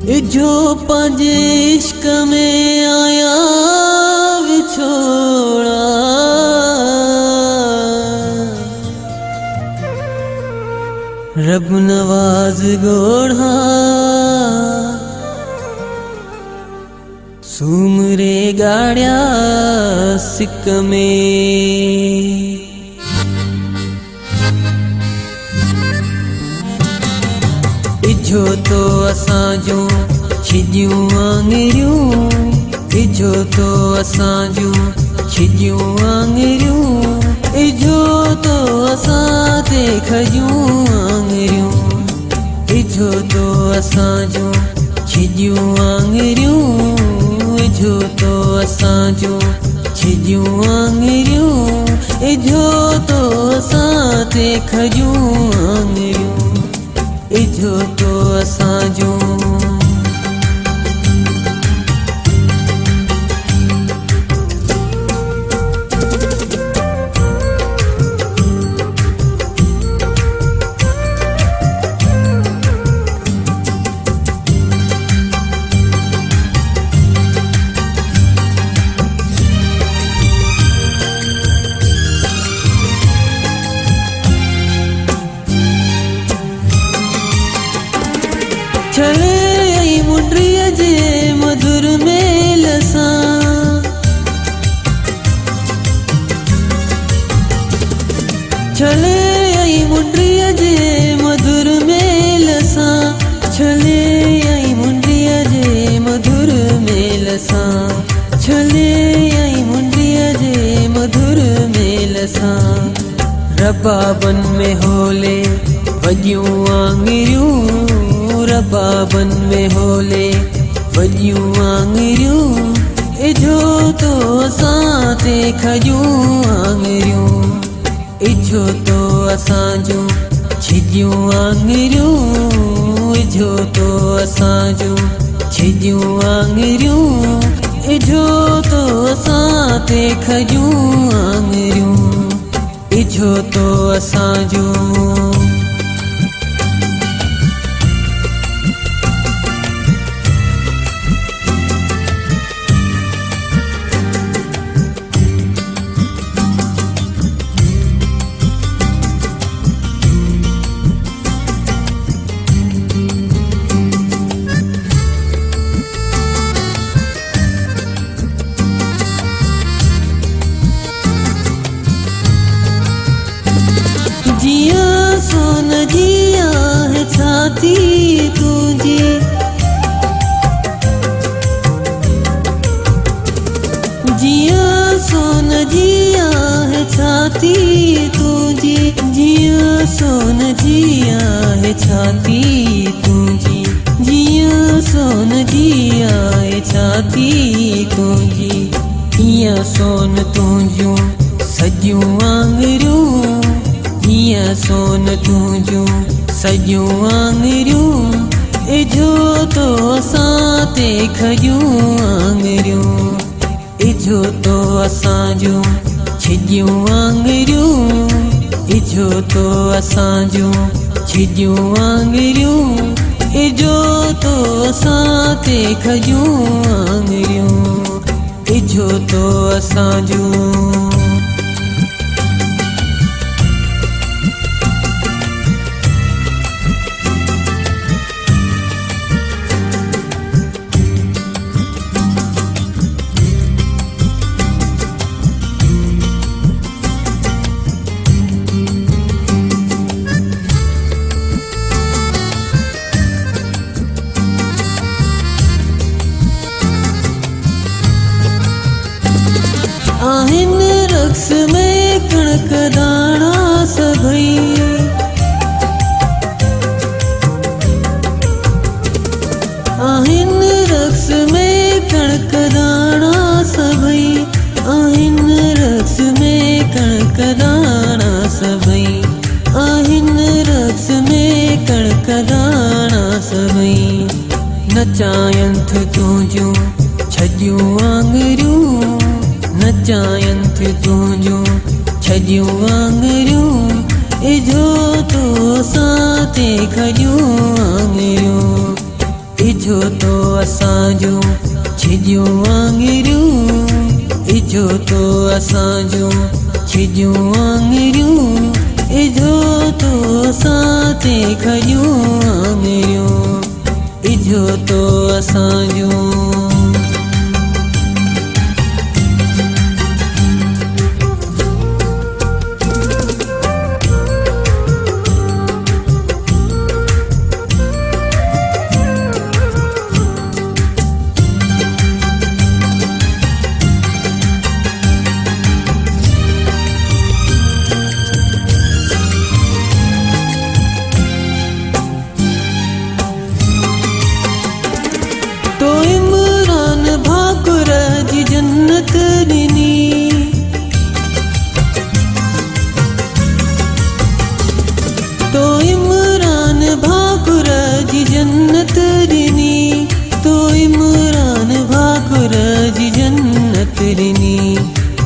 जो पंहिंजे इश्क में आया विछोड़ा, रब नवाज गोढ़ा सूमरे गाड़िया सिक में। इजो तो असांजो छिजियूं आङिरियूं, इजो तो असांजो छिजियूं आङिरियूं, इजो तो असां ते खजियूं आङिरियूं, इजो तो असांजो छिजियूं आङिरियूं, इजो तो असांजो छिजियूं आङिरियूं, इजो तो असां ते खजियूं आङिरियूं, इजो तो असांजो। चले आई मुंड्रीअ जे मधुर मेल सां, चले आई मुंड्रीअ जे मधुर मेल सां, चले आई मुंड्रीअ जे मधुर मेल सां, चले आई मुंड्रीअ जे मधुर मेल सां। रबाबन में होले वॼियूं आङिरियूं, रबाबन में होले वॼियूं आङिरियूं, इजो तो असां ते खजियूं आङिरियूं, इजो तो असांजो छिजियूं आङिरियूं, इजो तो असांजो छिजियूं आङिरियूं, इजो तो असां ते खजियूं आङिरियूं, इजो तो असांजो। जिया सोन जिया है छाती तुझी, जिया सोन जिया है छाती तुझी, जिया सोन जिया है छाती तुझी, जिया सोन जिया है छाती तुझी, इया सोन तुझियूं सॼियूं आङिरियूं, इया सोन तुझियूं सॼियूं आङिरियूं, इजो तो असां ते खजियूं आङिरियूं, इजो तो असांजो छिजियूं आङिरियूं, इजो तो असांजो छिजियूं आङिरियूं, इजो तो असां ते खजियूं आङिरियूं, इजो तो असांजो। आहिन रक्स में कणक दाणा सभई, आहिन रक्स में कणक दाणा सभई, आहिन रक्स में कणक दाणा सभई, आहिन रक्स में कणक दाणा सभई। नचायंथ तुझियूं छॼियूं आङिरियूं, नचायंथ तुझियूं छॼियूं आङिरियूं, इजो तो असां ते खजियूं आङिरियूं, इजो तो असांजो छिॼियूं आङिरियूं, इजो तो असांजो छिॼियूं आङिरियूं, इजो तो असां ते खॼियूं आङिरियूं, इजो तो असांजो। तो इमरान भाकुर जी जन्नत ॾिनी, तो इमरान भाकुर जी जन्नत ॾिनी, तो इमरान भाकुर जी जन्नत ॾिनी,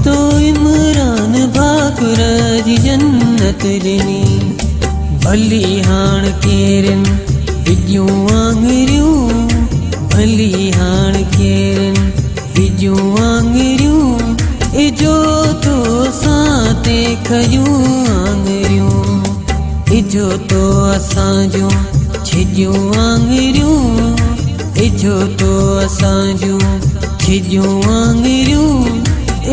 तो इमरान भाकुर जी जन्नत ॾिनी। भली हाण केरनि विॼियूं आङिरियूं, भली हाण केरनि विॼियूं आङिरियूं, इजो तो असां ते खॼियूं आङिरियूं, इजो तो असांजो छिॼियूं आङिरियूं, इजो तो असांजो छिॼियूं आङिरियूं,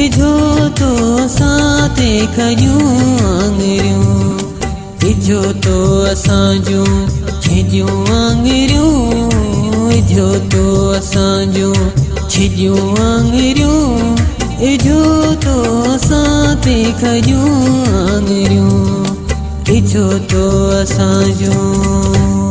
इजो तो असां ते खॼियूं आङिरियूं, इजो तो असांजो छिॼियूं आङिरियूं, इजो तो असांजो छिॼियूं आङिरियूं, इजो तो असां ते खॼियूं आङिरियूं, इजो तो असांजो।